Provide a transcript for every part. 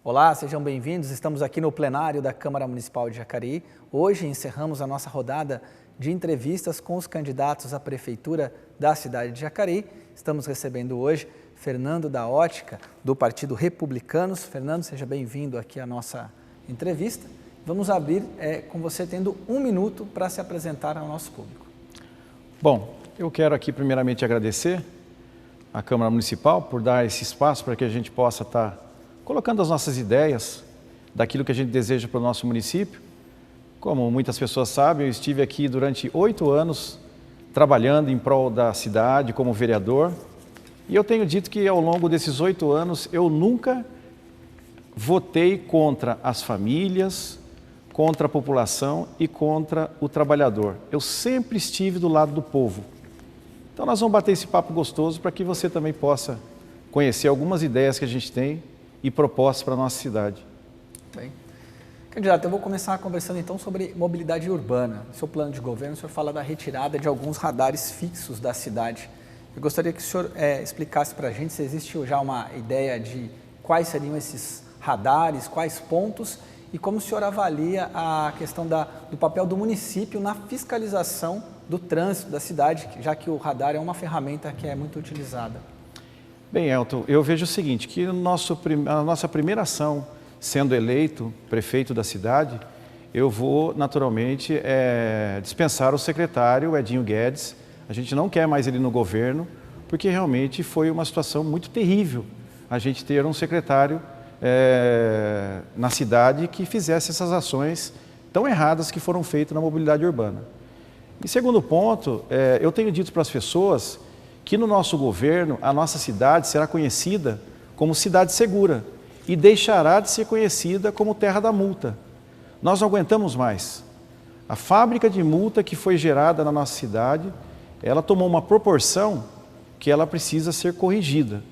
Olá, sejam bem-vindos. Estamos aqui no plenário da Câmara Municipal de Jacareí. Hoje encerramos a nossa rodada de entrevistas com os candidatos à Prefeitura da cidade de Jacareí. Estamos recebendo hoje Fernando da Ótica, do Partido Republicanos. Fernando, seja bem-vindo aqui à nossa entrevista. Vamos abrir com você tendo 1 minuto para se apresentar ao nosso público. Bom, eu quero aqui primeiramente agradecer à Câmara Municipal por dar esse espaço para que a gente possa estar colocando as nossas ideias daquilo que a gente deseja para o nosso município. Como muitas pessoas sabem, eu estive aqui durante 8 anos trabalhando em prol da cidade como vereador e eu tenho dito que ao longo desses 8 anos eu nunca votei contra as famílias, contra a população e contra o trabalhador. Eu sempre estive do lado do povo. Então nós vamos bater esse papo gostoso para que você também possa conhecer algumas ideias que a gente tem e propostas para a nossa cidade. Bem, candidato, eu vou começar conversando então sobre mobilidade urbana. No seu plano de governo, o senhor fala da retirada de alguns radares fixos da cidade. Eu gostaria que o senhor explicasse para a gente se existe já uma ideia de quais seriam esses radares, quais pontos e como o senhor avalia a questão do papel do município na fiscalização do trânsito da cidade, já que o radar é uma ferramenta que é muito utilizada. Bem, Elton, eu vejo o seguinte, que a nossa primeira ação, sendo eleito prefeito da cidade, eu vou naturalmente dispensar o secretário Edinho Guedes. A gente não quer mais ele no governo, porque realmente foi uma situação muito terrível a gente ter um secretário na cidade que fizesse essas ações tão erradas que foram feitas na mobilidade urbana. E segundo ponto, eu tenho dito para as pessoas que no nosso governo, a nossa cidade será conhecida como cidade segura e deixará de ser conhecida como terra da multa. Nós não aguentamos mais. A fábrica de multa que foi gerada na nossa cidade, ela tomou uma proporção que ela precisa ser corrigida.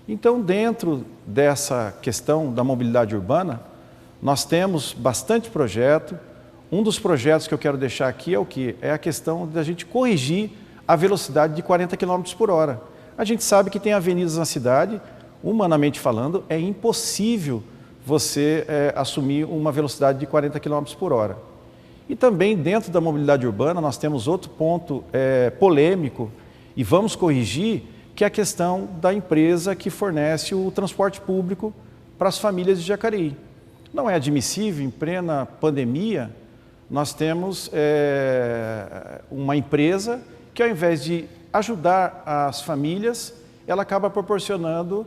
Então, dentro dessa questão da mobilidade urbana, nós temos bastante projeto. Um dos projetos que eu quero deixar aqui é o quê? É a questão da gente corrigir a velocidade de 40 km por hora. A gente sabe que tem avenidas na cidade, humanamente falando, é impossível você assumir uma velocidade de 40 km por hora. E também dentro da mobilidade urbana nós temos outro ponto polêmico e vamos corrigir, que é a questão da empresa que fornece o transporte público para as famílias de Jacareí. Não é admissível, em plena pandemia, nós temos uma empresa que ao invés de ajudar as famílias, ela acaba proporcionando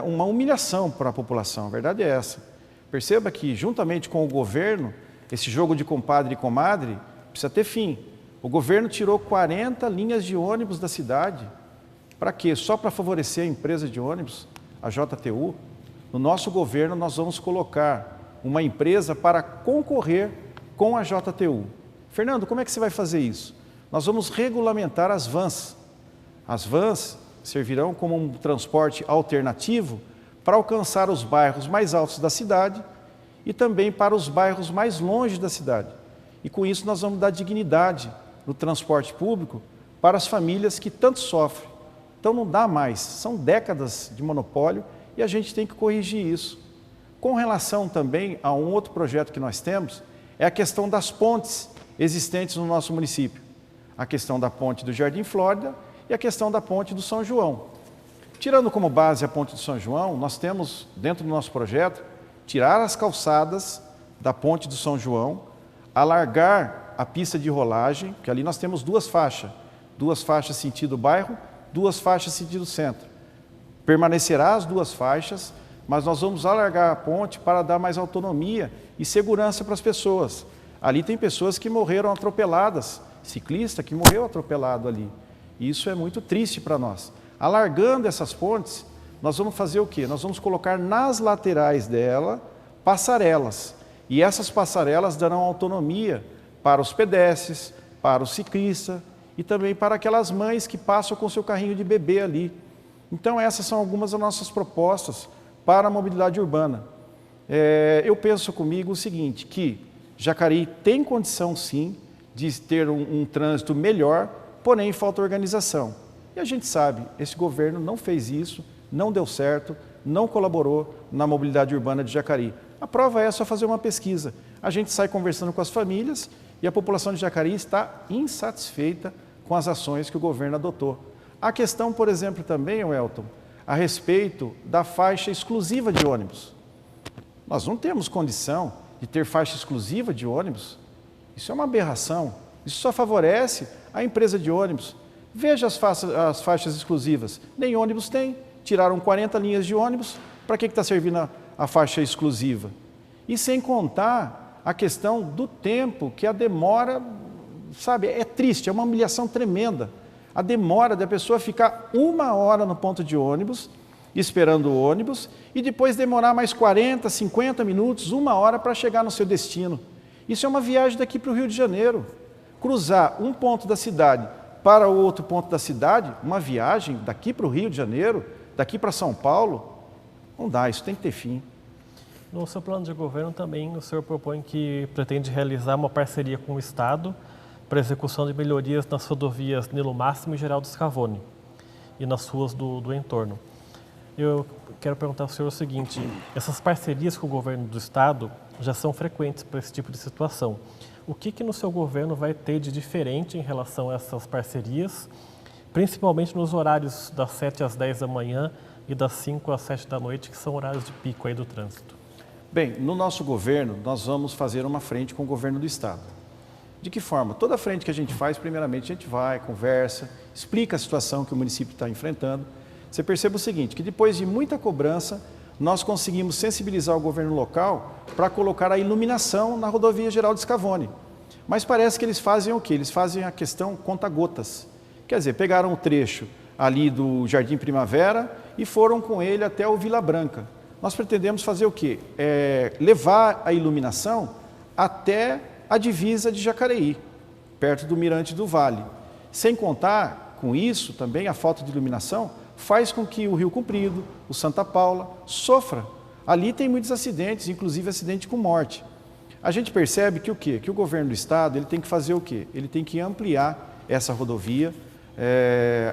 uma humilhação para a população. A verdade é essa. Perceba que, juntamente com o governo, esse jogo de compadre e comadre precisa ter fim. O governo tirou 40 linhas de ônibus da cidade. Para quê? Só para favorecer a empresa de ônibus, a JTU. No nosso governo, nós vamos colocar uma empresa para concorrer com a JTU. Fernando, como é que você vai fazer isso? Nós vamos regulamentar as vans. As vans servirão como um transporte alternativo para alcançar os bairros mais altos da cidade e também para os bairros mais longe da cidade. E com isso nós vamos dar dignidade no transporte público para as famílias que tanto sofrem. Então não dá mais, são décadas de monopólio e a gente tem que corrigir isso. Com relação também a um outro projeto que nós temos, é a questão das pontes existentes no nosso município. A questão da ponte do Jardim Flórida e a questão da ponte do São João. Tirando como base a ponte do São João, nós temos, dentro do nosso projeto, tirar as calçadas da ponte do São João, alargar a pista de rolagem, que ali nós temos 2 faixas sentido bairro, 2 faixas sentido centro. Permanecerá as 2 faixas, mas nós vamos alargar a ponte para dar mais autonomia e segurança para as pessoas. Ali tem pessoas que morreram atropeladas, ciclista que morreu atropelado ali. E isso é muito triste para nós. Alargando essas pontes, nós vamos fazer o quê? Nós vamos colocar nas laterais dela passarelas. E essas passarelas darão autonomia para os pedestres, para o ciclista e também para aquelas mães que passam com seu carrinho de bebê ali. Então essas são algumas das nossas propostas para a mobilidade urbana. Eu penso comigo o seguinte, que Jacareí tem condição sim de ter um trânsito melhor, porém falta organização. E a gente sabe, esse governo não fez isso, não deu certo, não colaborou na mobilidade urbana de Jacareí. A prova é só fazer uma pesquisa. A gente sai conversando com as famílias e a população de Jacareí está insatisfeita com as ações que o governo adotou. A questão, por exemplo, também, Welton, a respeito da faixa exclusiva de ônibus. Nós não temos condição de ter faixa exclusiva de ônibus. Isso é uma aberração. Isso só favorece a empresa de ônibus. Veja as faixas exclusivas. Nem ônibus tem. Tiraram 40 linhas de ônibus. Para que está servindo a faixa exclusiva? E sem contar a questão do tempo, que a demora, sabe, é triste, é uma humilhação tremenda. A demora da pessoa ficar 1 hora no ponto de ônibus, esperando o ônibus, e depois demorar mais 40, 50 minutos, 1 hora para chegar no seu destino. Isso é uma viagem daqui para o Rio de Janeiro. Cruzar um ponto da cidade para o outro ponto da cidade, uma viagem daqui para o Rio de Janeiro, daqui para São Paulo, não dá, isso tem que ter fim. No seu plano de governo também o senhor propõe que pretende realizar uma parceria com o Estado para execução de melhorias nas rodovias Nilo Máximo e Geraldo Scavone e nas ruas do entorno. Eu quero perguntar ao senhor o seguinte, essas parcerias com o governo do Estado já são frequentes para esse tipo de situação. O que no seu governo vai ter de diferente em relação a essas parcerias, principalmente nos horários das 7 às 10 da manhã e das 5 às 7 da noite, que são horários de pico aí do trânsito? Bem, no nosso governo, nós vamos fazer uma frente com o governo do Estado. De que forma? Toda frente que a gente faz, primeiramente, a gente vai, conversa, explica a situação que o município está enfrentando. Você percebe o seguinte, que depois de muita cobrança, nós conseguimos sensibilizar o governo local para colocar a iluminação na rodovia Geraldo Scavone. Mas parece que eles fazem o quê? Eles fazem a questão conta-gotas. Quer dizer, pegaram um trecho ali do Jardim Primavera e foram com ele até o Vila Branca. Nós pretendemos fazer o quê? Levar a iluminação até a divisa de Jacareí, perto do Mirante do Vale. Sem contar com isso, também a falta de iluminação faz com que o Rio Comprido, o Santa Paula, sofra. Ali tem muitos acidentes, inclusive acidente com morte. A gente percebe que o quê? Que o governo do Estado ele tem que fazer o quê? Ele tem que ampliar essa rodovia.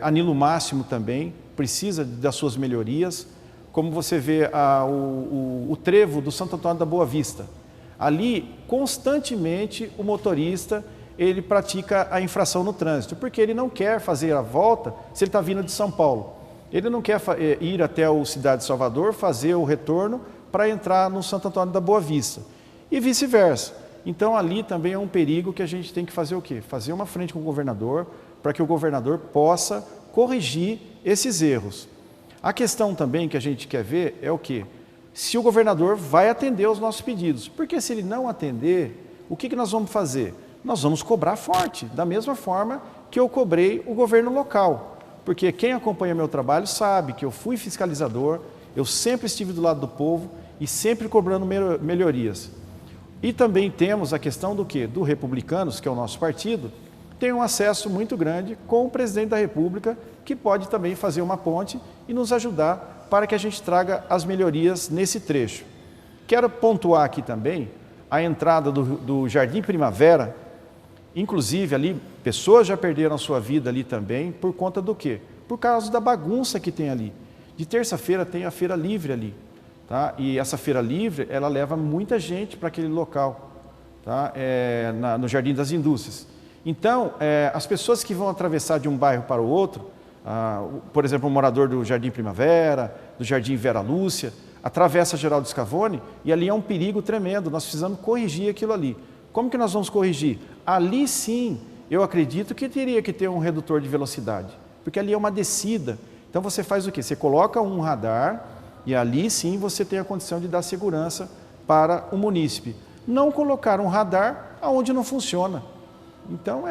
A Nilo Máximo também precisa das suas melhorias. Como você vê o trevo do Santo Antônio da Boa Vista. Ali, constantemente, o motorista ele pratica a infração no trânsito, porque ele não quer fazer a volta se ele está vindo de São Paulo. Ele não quer ir até o Cidade de Salvador, fazer o retorno para entrar no Santo Antônio da Boa Vista. E vice-versa. Então, ali também é um perigo que a gente tem que fazer o quê? Fazer uma frente com o governador, para que o governador possa corrigir esses erros. A questão também que a gente quer ver é o quê? Se o governador vai atender aos nossos pedidos. Porque se ele não atender, o que nós vamos fazer? Nós vamos cobrar forte, da mesma forma que eu cobrei o governo local. Porque quem acompanha meu trabalho sabe que eu fui fiscalizador, eu sempre estive do lado do povo e sempre cobrando melhorias. E também temos a questão do quê? Do Republicanos, que é o nosso partido, tem um acesso muito grande com o presidente da República, que pode também fazer uma ponte e nos ajudar para que a gente traga as melhorias nesse trecho. Quero pontuar aqui também a entrada do Jardim Primavera, inclusive ali, pessoas já perderam a sua vida ali também, por conta do quê? Por causa da bagunça que tem ali. De terça-feira tem a Feira Livre ali, tá? E essa Feira Livre, ela leva muita gente para aquele local, tá? No Jardim das Indústrias. Então, as pessoas que vão atravessar de um bairro para o outro, por exemplo, um morador do Jardim Primavera, do Jardim Vera Lúcia, atravessa Geraldo Scavone e ali é um perigo tremendo, nós precisamos corrigir aquilo ali. Como que nós vamos corrigir? Ali sim, eu acredito que teria que ter um redutor de velocidade, porque ali é uma descida. Então você faz o quê? Você coloca um radar e ali sim você tem a condição de dar segurança para o munícipe. Não colocar um radar onde não funciona. Então,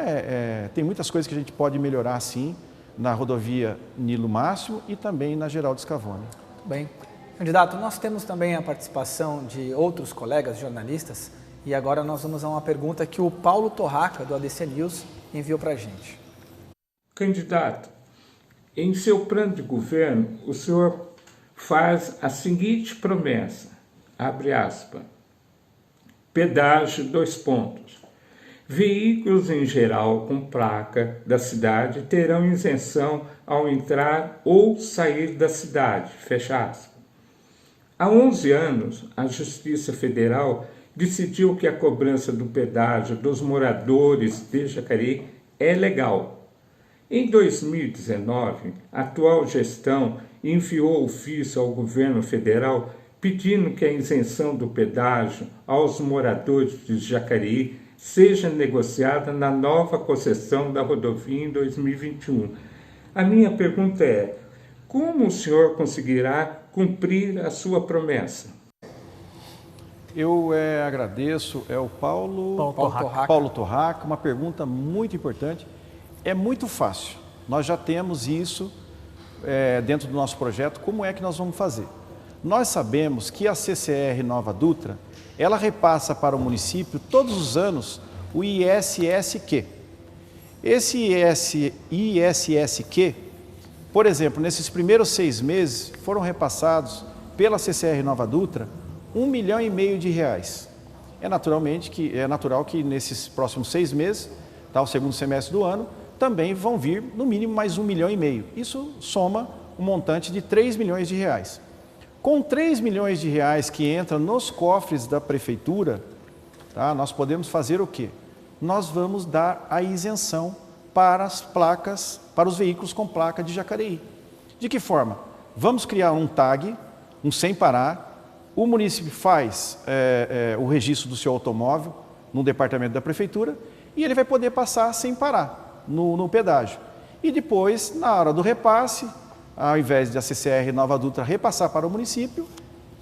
tem muitas coisas que a gente pode melhorar, sim, na rodovia Nilo Máximo e também na Geraldo Scavone. Bem, candidato, nós temos também a participação de outros colegas jornalistas e agora nós vamos a uma pergunta que o Paulo Torraca, do ADC News, enviou para a gente. Candidato, em seu plano de governo, o senhor faz a seguinte promessa, abre aspas, pedágio, 2 pontos. Veículos em geral com placa da cidade terão isenção ao entrar ou sair da cidade, fecha aspas. Há 11 anos, a Justiça Federal decidiu que a cobrança do pedágio dos moradores de Jacareí é legal. Em 2019, a atual gestão enviou ofício ao governo federal pedindo que a isenção do pedágio aos moradores de Jacareí seja negociada na nova concessão da rodovia em 2021. A minha pergunta é: como o senhor conseguirá cumprir a sua promessa? Eu agradeço, é o Paulo Torraca, uma pergunta muito importante. É muito fácil, nós já temos isso dentro do nosso projeto. Como é que nós vamos fazer? Nós sabemos que a CCR Nova Dutra, ela repassa para o município todos os anos o ISSQ. Esse ISSQ, por exemplo, nesses primeiros 6 meses, foram repassados pela CCR Nova Dutra R$1,5 milhão. É natural que nesses próximos 6 meses, o segundo semestre do ano, também vão vir no mínimo mais R$1,5 milhão. Isso soma um montante de R$3 milhões. Com R$3 milhões que entram nos cofres da prefeitura, nós podemos fazer o quê? Nós vamos dar a isenção para as placas, para os veículos com placa de Jacareí. De que forma? Vamos criar um tag, um sem parar. O município faz o registro do seu automóvel no departamento da prefeitura e ele vai poder passar sem parar no pedágio. E depois, na hora do repasse, ao invés de a CCR Nova Dutra repassar para o município,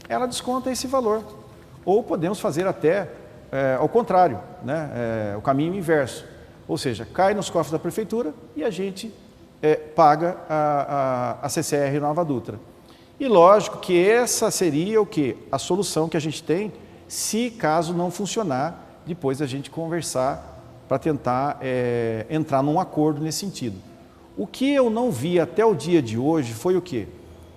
ela desconta esse valor. Ou podemos fazer até ao contrário, o caminho inverso. Ou seja, cai nos cofres da prefeitura e a gente paga a CCR Nova Dutra. E lógico que essa seria o quê? A solução que a gente tem, se caso não funcionar, depois a gente conversar para tentar entrar num acordo nesse sentido. O que eu não vi até o dia de hoje foi o quê?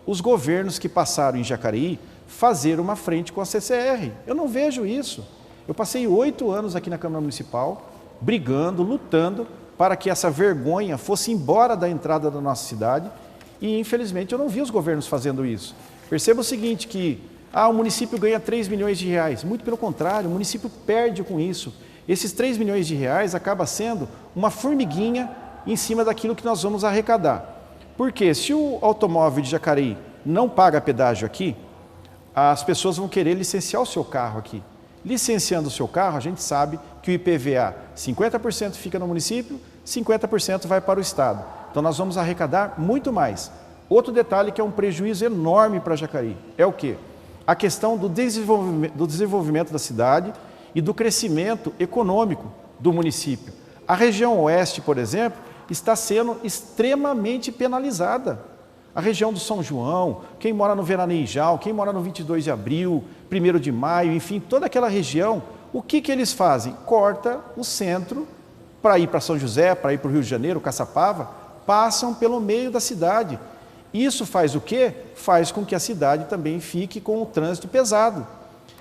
Os governos que passaram em Jacareí fazer uma frente com a CCR. Eu não vejo isso. Eu passei 8 anos aqui na Câmara Municipal, brigando, lutando para que essa vergonha fosse embora da entrada da nossa cidade e, infelizmente, eu não vi os governos fazendo isso. Perceba o seguinte, que o município ganha R$3 milhões. Muito pelo contrário, o município perde com isso. Esses R$3 milhões acaba sendo uma formiguinha em cima daquilo que nós vamos arrecadar. Porque se o automóvel de Jacareí não paga pedágio aqui, as pessoas vão querer licenciar o seu carro aqui. Licenciando o seu carro, a gente sabe que o IPVA, 50% fica no município, 50% vai para o Estado. Então nós vamos arrecadar muito mais. Outro detalhe que é um prejuízo enorme para Jacareí é o quê? A questão do desenvolvimento da cidade e do crescimento econômico do município. A região oeste, por exemplo, está sendo extremamente penalizada. A região do São João, quem mora no Veraneijal, quem mora no 22 de abril, 1º de maio, enfim, toda aquela região, o que eles fazem? Corta o centro para ir para São José, para ir para o Rio de Janeiro, Caçapava, passam pelo meio da cidade. Isso faz o quê? Faz com que a cidade também fique com o trânsito pesado.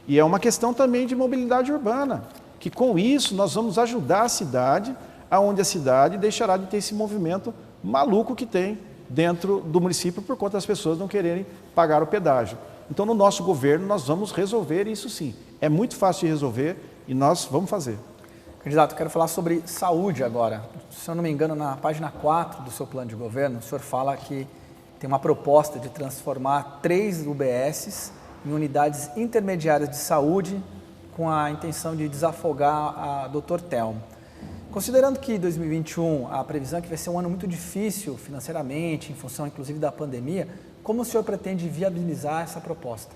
E é uma questão também de mobilidade urbana, que com isso nós vamos ajudar a cidade, aonde a cidade deixará de ter esse movimento maluco que tem dentro do município por conta das pessoas não quererem pagar o pedágio. Então, no nosso governo, nós vamos resolver isso sim. É muito fácil de resolver e nós vamos fazer. Candidato, quero falar sobre saúde agora. Se eu não me engano, na página 4 do seu plano de governo, o senhor fala que tem uma proposta de transformar 3 UBSs em unidades intermediárias de saúde com a intenção de desafogar a Dr. Telmo. Considerando que 2021, a previsão é que vai ser um ano muito difícil financeiramente, em função inclusive da pandemia, como o senhor pretende viabilizar essa proposta?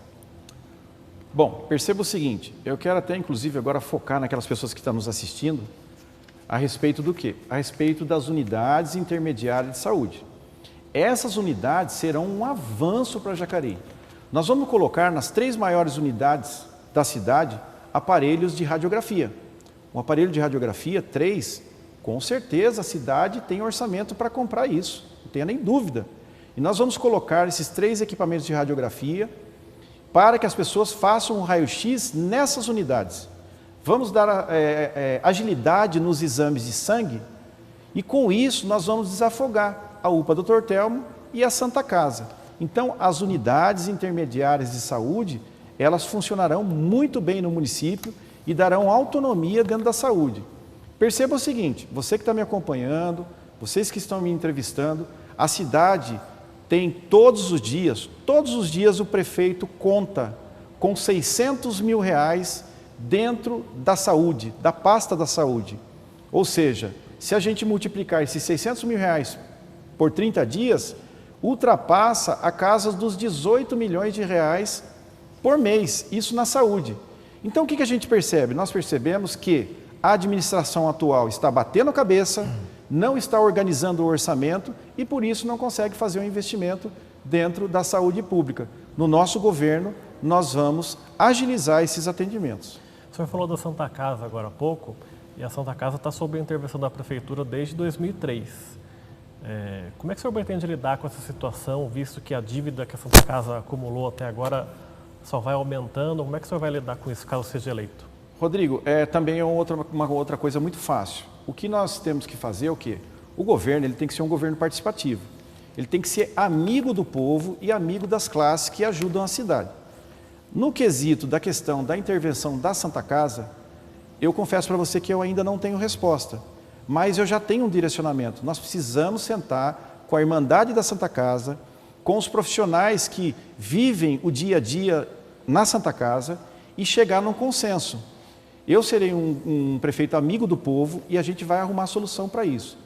Bom, perceba o seguinte, eu quero até inclusive agora focar naquelas pessoas que estão nos assistindo a respeito do quê? A respeito das unidades intermediárias de saúde. Essas unidades serão um avanço para Jacareí. Nós vamos colocar nas 3 maiores unidades da cidade aparelhos de radiografia. Um aparelho de radiografia, 3, com certeza a cidade tem orçamento para comprar isso, não tenha nem dúvida. E nós vamos colocar esses 3 equipamentos de radiografia para que as pessoas façam um raio-x nessas unidades. Vamos dar agilidade nos exames de sangue e com isso nós vamos desafogar a UPA Dr. Telmo e a Santa Casa. Então, as unidades intermediárias de saúde, elas funcionarão muito bem no município e darão autonomia dentro da saúde. Perceba o seguinte, você que está me acompanhando, vocês que estão me entrevistando, a cidade tem todos os dias o prefeito conta com R$600 mil dentro da saúde, da pasta da saúde. Ou seja, se a gente multiplicar esses R$600 mil por 30 dias, ultrapassa a casa dos R$18 milhões por mês, isso na saúde. Então o que a gente percebe? Nós percebemos que a administração atual está batendo a cabeça, não está organizando o orçamento e por isso não consegue fazer um investimento dentro da saúde pública. No nosso governo, nós vamos agilizar esses atendimentos. O senhor falou da Santa Casa agora há pouco, e a Santa Casa está sob a intervenção da Prefeitura desde 2003. Como é que o senhor pretende lidar com essa situação, visto que a dívida que a Santa Casa acumulou até agora só vai aumentando? Como é que o senhor vai lidar com isso, caso seja eleito? Rodrigo, também é uma outra coisa muito fácil. O que nós temos que fazer é o quê? O governo ele tem que ser um governo participativo. Ele tem que ser amigo do povo e amigo das classes que ajudam a cidade. No quesito da questão da intervenção da Santa Casa, eu confesso para você que eu ainda não tenho resposta, mas eu já tenho um direcionamento. Nós precisamos sentar com a Irmandade da Santa Casa, com os profissionais que vivem o dia a dia na Santa Casa e chegar num consenso. Eu serei um prefeito amigo do povo e a gente vai arrumar solução para isso.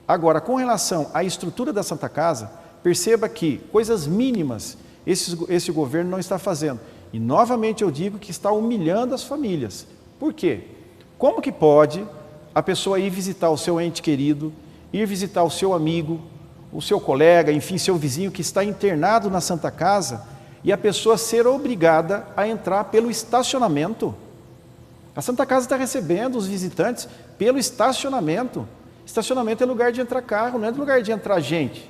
Agora, com relação à estrutura da Santa Casa, perceba que coisas mínimas esse governo não está fazendo. E, novamente, eu digo que está humilhando as famílias. Por quê? Como que pode a pessoa ir visitar o seu ente querido, ir visitar o seu amigo, o seu colega, enfim, seu vizinho que está internado na Santa Casa e a pessoa ser obrigada a entrar pelo estacionamento? A Santa Casa está recebendo os visitantes pelo estacionamento. Estacionamento é lugar de entrar carro, não é lugar de entrar gente.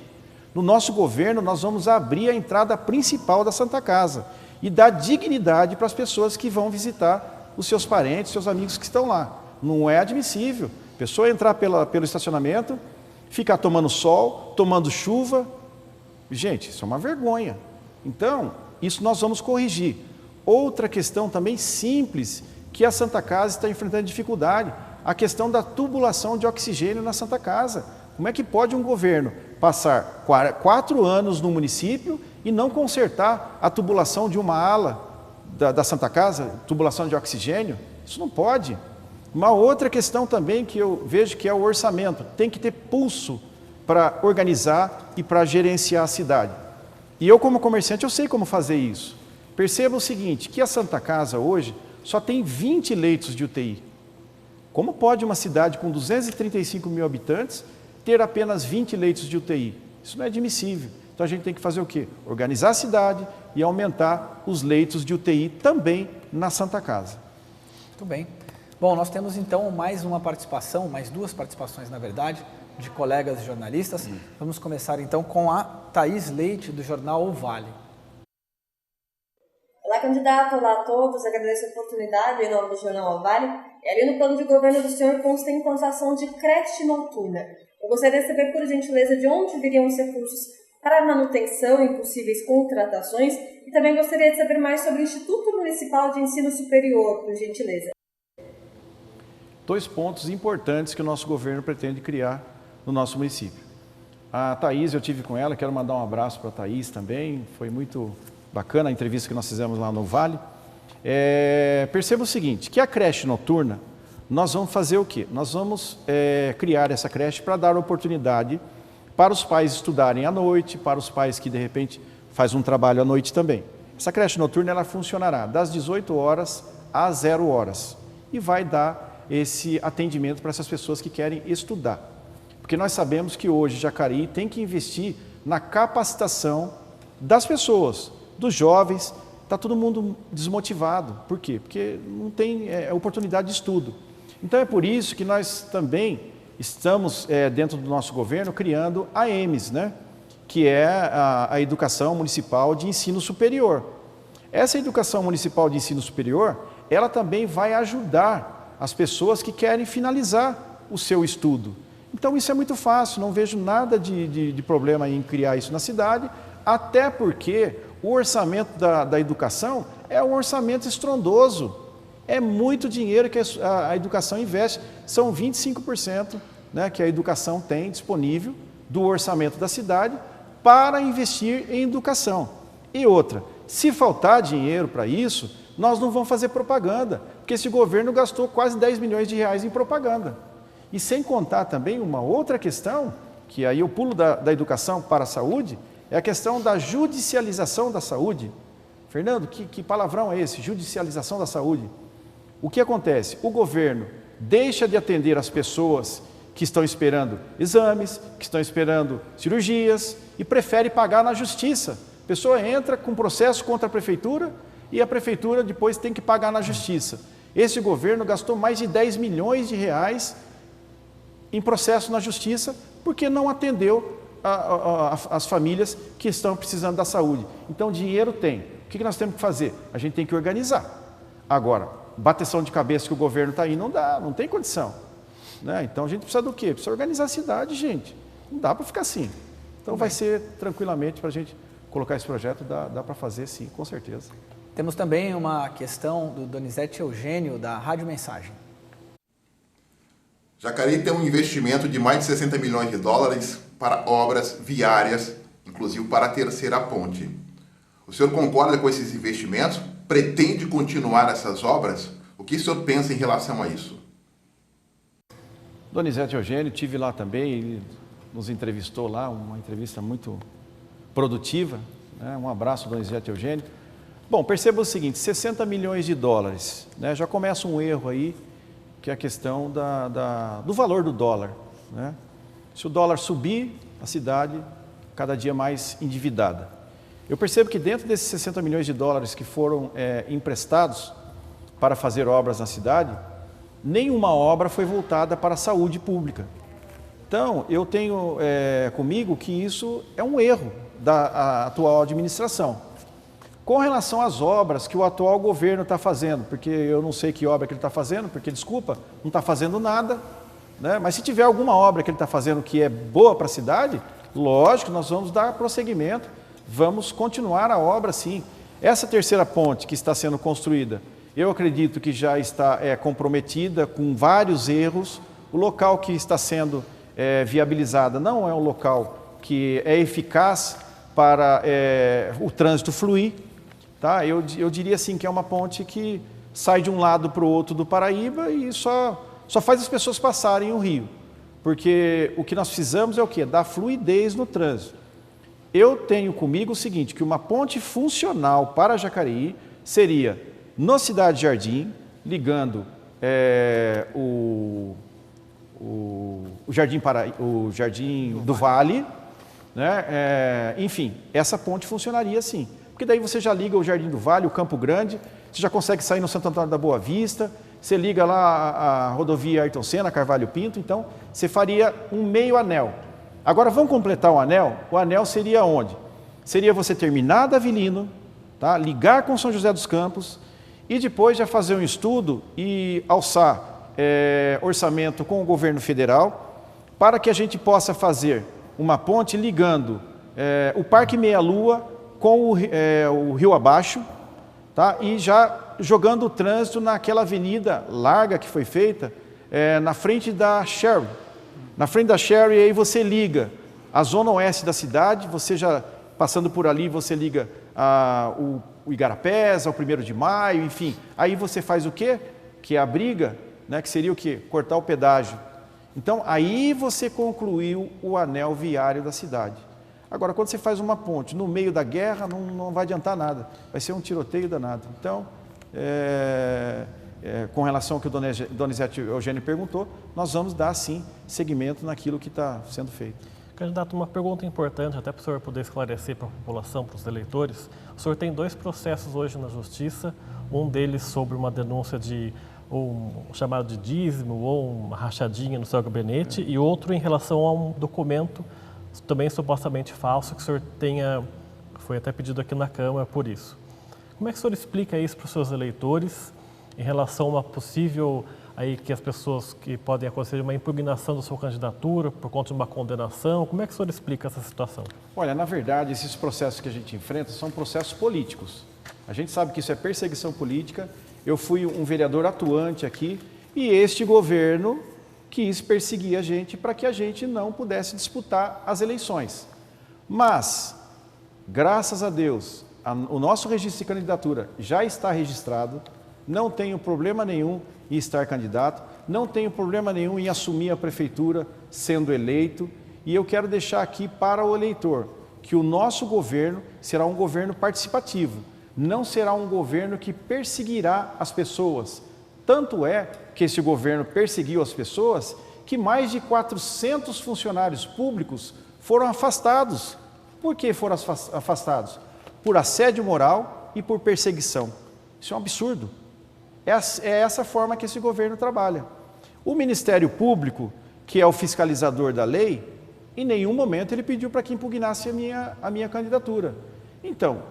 No nosso governo, nós vamos abrir a entrada principal da Santa Casa e dar dignidade para as pessoas que vão visitar os seus parentes, seus amigos que estão lá. Não é admissível. A pessoa entrar pelo estacionamento, ficar tomando sol, tomando chuva. Gente, isso é uma vergonha. Então, isso nós vamos corrigir. Outra questão também simples, que a Santa Casa está enfrentando dificuldade, a questão da tubulação de oxigênio na Santa Casa. Como é que pode um governo passar 4 anos no município e não consertar a tubulação de uma ala da Santa Casa, tubulação de oxigênio? Isso não pode. Uma outra questão também que eu vejo que é o orçamento. Tem que ter pulso para organizar e para gerenciar a cidade. E eu, como comerciante, eu sei como fazer isso. Perceba o seguinte, que a Santa Casa hoje só tem 20 leitos de UTI. Como pode uma cidade com 235 mil habitantes ter apenas 20 leitos de UTI? Isso não é admissível. Então a gente tem que fazer o quê? Organizar a cidade e aumentar os leitos de UTI também na Santa Casa. Muito bem. Bom, nós temos então mais uma participação, mais 2 participações na verdade, de colegas jornalistas. Vamos começar então com a Thaís Leite, do jornal O Vale. Olá, candidato, olá a todos, agradeço a oportunidade em nome do jornal O Vale. Ali no plano de governo do senhor consta a implantação de creche noturna. Eu gostaria de saber, por gentileza, de onde viriam os recursos para a manutenção e possíveis contratações e também gostaria de saber mais sobre o Instituto Municipal de Ensino Superior, por gentileza. 2 pontos importantes que o nosso governo pretende criar no nosso município. A Thaís, eu tive com ela, quero mandar um abraço para a Thaís também, foi muito bacana a entrevista que nós fizemos lá no Vale. Perceba o seguinte, que a creche noturna, nós vamos fazer o quê? Nós vamos criar essa creche para dar oportunidade para os pais estudarem à noite, para os pais que de repente fazem um trabalho à noite também. Essa creche noturna ela funcionará das 18 horas às 0 horas e vai dar esse atendimento para essas pessoas que querem estudar. Porque nós sabemos que hoje Jacareí tem que investir na capacitação das pessoas, dos jovens. Está todo mundo desmotivado. Por quê? Porque não tem oportunidade de estudo. Então é por isso que nós também estamos, dentro do nosso governo, criando a EMES, né? Que é a Educação Municipal de Ensino Superior. Essa Educação Municipal de Ensino Superior, ela também vai ajudar as pessoas que querem finalizar o seu estudo. Então isso é muito fácil, não vejo nada de problema em criar isso na cidade, Até porque o orçamento da educação é um orçamento estrondoso. É muito dinheiro que a educação investe. São 25%, né, que a educação tem disponível do orçamento da cidade para investir em educação. E outra, se faltar dinheiro para isso, nós não vamos fazer propaganda, porque esse governo gastou quase 10 milhões de reais em propaganda. E sem contar também uma outra questão, que aí eu pulo da educação para a saúde, é a questão da judicialização da saúde. Fernando, que palavrão é esse? Judicialização da saúde. O que acontece? O governo deixa de atender as pessoas que estão esperando exames, que estão esperando cirurgias e prefere pagar na justiça. A pessoa entra com processo contra a prefeitura e a prefeitura depois tem que pagar na justiça. Esse governo gastou mais de 10 milhões de reais em processo na justiça porque não atendeu as famílias que estão precisando da saúde. Então, dinheiro tem. O que nós temos que fazer? A gente tem que organizar. Agora, bateção de cabeça que o governo está aí, não dá, não tem condição. Né? Então, a gente precisa do quê? Precisa organizar a cidade, gente. Não dá para ficar assim. Então, vai ser tranquilamente para a gente colocar esse projeto, dá para fazer sim, com certeza. Temos também uma questão do Donizete Eugênio, da Rádio Mensagem. Jacareí tem um investimento de mais de 60 milhões de dólares para obras viárias, inclusive para a terceira ponte. O senhor concorda com esses investimentos? Pretende continuar essas obras? O que o senhor pensa em relação a isso? Donizete Eugênio, estive lá também, ele nos entrevistou lá, uma entrevista muito produtiva, né? Um abraço, Donizete Eugênio. Bom, perceba o seguinte, 60 milhões de dólares, né? Já começa um erro aí, que é a questão do valor do dólar. Né? Se o dólar subir, a cidade cada dia mais endividada. Eu percebo que dentro desses 60 milhões de dólares que foram emprestados para fazer obras na cidade, nenhuma obra foi voltada para a saúde pública. Então, eu tenho comigo que isso é um erro da atual administração. Com relação às obras que o atual governo está fazendo, porque eu não sei que obra que ele está fazendo, porque, desculpa, não está fazendo nada, né? Mas se tiver alguma obra que ele está fazendo que é boa para a cidade, lógico, nós vamos dar prosseguimento, vamos continuar a obra sim. Essa terceira ponte que está sendo construída, eu acredito que já está comprometida com vários erros. O local que está sendo viabilizada não é um local que é eficaz para o trânsito fluir. Tá? Eu diria assim que é uma ponte que sai de um lado para o outro do Paraíba e só faz as pessoas passarem o rio. Porque o que nós precisamos é o quê? Dar fluidez no trânsito. Eu tenho comigo o seguinte, que uma ponte funcional para Jacareí seria no Cidade Jardim, ligando o Jardim do Vale, né? Enfim, essa ponte funcionaria assim. Porque daí você já liga o Jardim do Vale, o Campo Grande, você já consegue sair no Santo Antônio da Boa Vista, você liga lá a rodovia Ayrton Senna, Carvalho Pinto, então você faria um meio anel. Agora vamos completar o anel seria onde? Seria você terminar da Avelino, tá? Ligar com São José dos Campos e depois já fazer um estudo e alçar orçamento com o governo federal para que a gente possa fazer uma ponte ligando o Parque Meia Lua com o rio abaixo, tá? E já jogando o trânsito naquela avenida larga que foi feita na frente da Sherry. Na frente da Sherry, aí você liga a zona oeste da cidade, você já passando por ali, você liga o Igarapés, ao 1º de Maio, enfim. Aí você faz o quê? Que é a briga, né? Que seria o quê? Cortar o pedágio. Então, aí você concluiu o anel viário da cidade. Agora, quando você faz uma ponte no meio da guerra, não vai adiantar nada. Vai ser um tiroteio danado. Então, com relação ao que o Donizete Eugênio perguntou, nós vamos dar, sim, seguimento naquilo que está sendo feito. Candidato, uma pergunta importante, até para o senhor poder esclarecer para a população, para os eleitores. O senhor tem 2 processos hoje na Justiça, um deles sobre uma denúncia de um chamado de dízimo ou uma rachadinha no seu gabinete, e outro em relação a um documento também supostamente falso, que o senhor foi até pedido aqui na Câmara por isso. Como é que o senhor explica isso para os seus eleitores em relação a uma possível, aí que as pessoas que podem acontecer uma impugnação da sua candidatura por conta de uma condenação? Como é que o senhor explica essa situação? Olha, na verdade, esses processos que a gente enfrenta são processos políticos. A gente sabe que isso é perseguição política. Eu fui um vereador atuante aqui e este governo quis perseguir a gente para que a gente não pudesse disputar as eleições. Mas, graças a Deus, o nosso registro de candidatura já está registrado, não tenho problema nenhum em estar candidato, não tenho problema nenhum em assumir a prefeitura sendo eleito, e eu quero deixar aqui para o eleitor que o nosso governo será um governo participativo, não será um governo que perseguirá as pessoas. Tanto é que esse governo perseguiu as pessoas que mais de 400 funcionários públicos foram afastados. Por que foram afastados? Por assédio moral e por perseguição. Isso é um absurdo. É essa forma que esse governo trabalha. O Ministério Público, que é o fiscalizador da lei, em nenhum momento ele pediu para que impugnasse a minha candidatura. Então,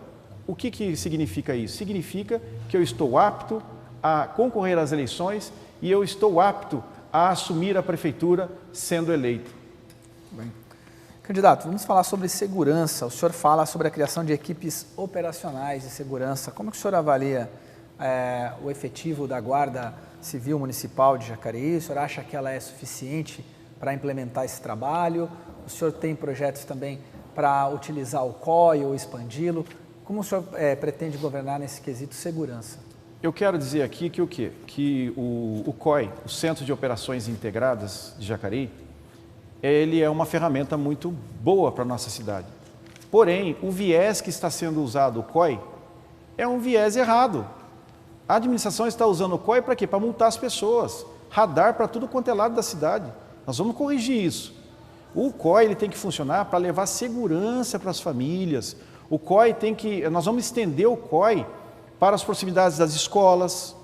o que significa isso? Significa que eu estou apto a concorrer às eleições e eu estou apto a assumir a prefeitura sendo eleito. Bem. Candidato, vamos falar sobre segurança. O senhor fala sobre a criação de equipes operacionais de segurança. Como que o senhor avalia o efetivo da Guarda Civil Municipal de Jacareí? O senhor acha que ela é suficiente para implementar esse trabalho? O senhor tem projetos também para utilizar o COI ou expandi-lo? Como o senhor pretende governar nesse quesito segurança? Eu quero dizer aqui que o quê? Que o COI, o Centro de Operações Integradas de Jacareí, ele é uma ferramenta muito boa para a nossa cidade. Porém, o viés que está sendo usado, o COI, é um viés errado. A administração está usando o COI para quê? Para multar as pessoas, radar para tudo quanto é lado da cidade. Nós vamos corrigir isso. O COI ele tem que funcionar para levar segurança para as famílias. O COI nós vamos estender o COI para as proximidades das escolas,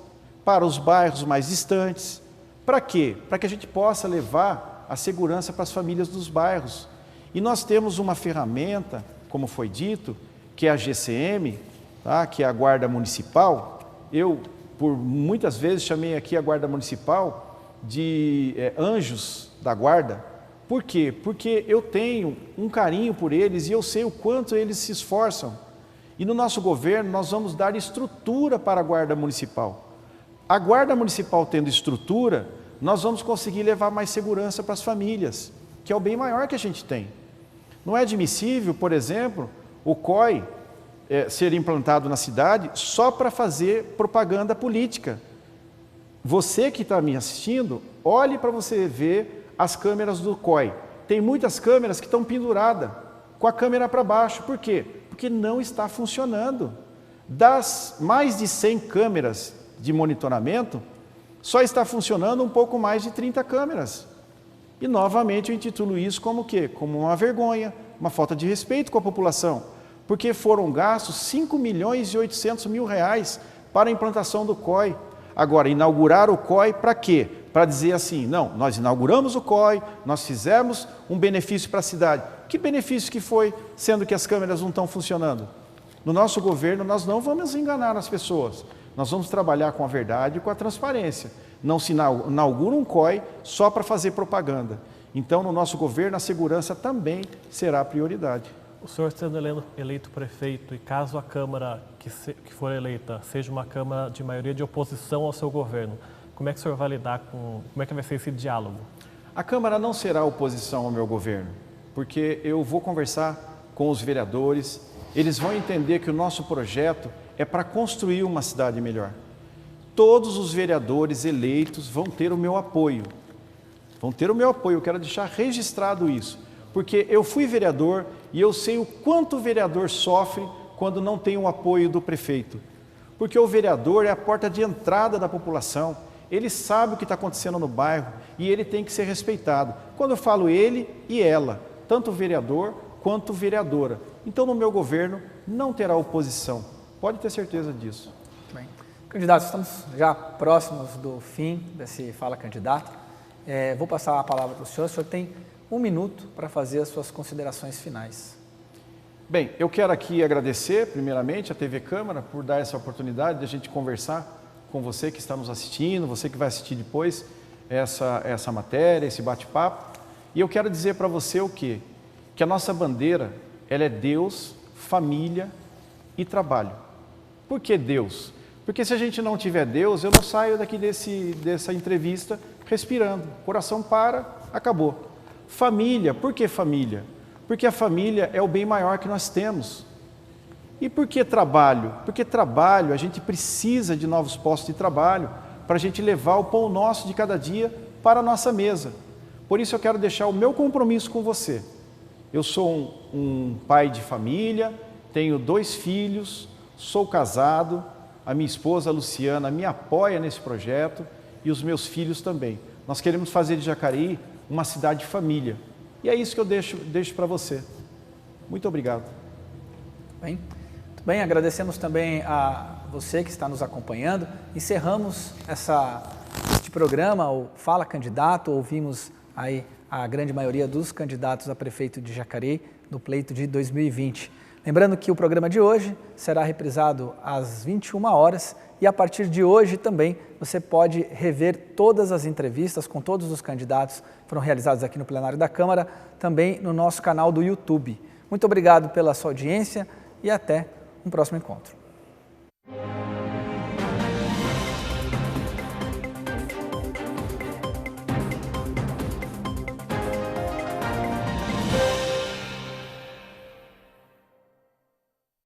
para os bairros mais distantes. Para quê? Para que a gente possa levar a segurança para as famílias dos bairros. E nós temos uma ferramenta, como foi dito, que é a GCM, tá? Que é a Guarda Municipal. Eu, por muitas vezes, chamei aqui a Guarda Municipal de anjos da Guarda. Por quê? Porque eu tenho um carinho por eles e eu sei o quanto eles se esforçam. E no nosso governo, nós vamos dar estrutura para a Guarda Municipal. A Guarda Municipal tendo estrutura, nós vamos conseguir levar mais segurança para as famílias, que é o bem maior que a gente tem. Não é admissível, por exemplo, o COI ser implantado na cidade só para fazer propaganda política. Você que está me assistindo, olhe para você ver as câmeras do COI. Tem muitas câmeras que estão penduradas, com a câmera para baixo. Por quê? Porque não está funcionando. Das mais de 100 câmeras de monitoramento, só está funcionando um pouco mais de 30 câmeras. E, novamente, eu intitulo isso como o quê? Como uma vergonha, uma falta de respeito com a população, porque foram gastos 5 milhões e 800 mil reais para a implantação do COI. Agora, inaugurar o COI para quê? Para dizer assim, não, nós inauguramos o COI, nós fizemos um benefício para a cidade. Que benefício que foi, sendo que as câmeras não estão funcionando? No nosso governo, nós não vamos enganar as pessoas. Nós vamos trabalhar com a verdade e com a transparência. Não se inaugura um COI só para fazer propaganda. Então, no nosso governo, a segurança também será a prioridade. O senhor sendo eleito prefeito e caso a Câmara que for eleita seja uma Câmara de maioria de oposição ao seu governo, como é que o senhor vai lidar com... Como é que vai ser esse diálogo? A Câmara não será oposição ao meu governo, porque eu vou conversar com os vereadores, eles vão entender que o nosso projeto é para construir uma cidade melhor. Todos os vereadores eleitos vão ter o meu apoio. Vão ter o meu apoio, eu quero deixar registrado isso, porque eu fui vereador e eu sei o quanto o vereador sofre quando não tem o apoio do prefeito. Porque o vereador é a porta de entrada da população, ele sabe o que está acontecendo no bairro e ele tem que ser respeitado. Quando eu falo ele e ela, tanto o vereador quanto vereadora. Então, no meu governo, não terá oposição. Pode ter certeza disso. Bem, candidato, estamos já próximos do fim desse Fala Candidato. Vou passar a palavra para o senhor tem 1 minuto para fazer as suas considerações finais. Bem, eu quero aqui agradecer, primeiramente, a TV Câmara por dar essa oportunidade de a gente conversar com você que está nos assistindo, você que vai assistir depois essa matéria, esse bate-papo. E eu quero dizer para você o quê? Que a nossa bandeira, ela é Deus, família e trabalho. Por que Deus? Porque se a gente não tiver Deus, eu não saio daqui dessa entrevista respirando. O coração para, acabou. Família, por que família? Porque a família é o bem maior que nós temos. E por que trabalho? Porque trabalho, a gente precisa de novos postos de trabalho para a gente levar o pão nosso de cada dia para a nossa mesa. Por isso eu quero deixar o meu compromisso com você. Eu sou um pai de família, tenho 2 filhos, sou casado, a minha esposa Luciana me apoia nesse projeto e os meus filhos também. Nós queremos fazer de Jacareí uma cidade de família. E é isso que eu deixo para você. Muito obrigado. Bem, muito bem, agradecemos também a você que está nos acompanhando. Encerramos este programa, o Fala Candidato, ouvimos aí a grande maioria dos candidatos a prefeito de Jacareí no pleito de 2020. Lembrando que o programa de hoje será reprisado às 21 horas e a partir de hoje também você pode rever todas as entrevistas com todos os candidatos que foram realizados aqui no plenário da Câmara, também no nosso canal do YouTube. Muito obrigado pela sua audiência e até um próximo encontro.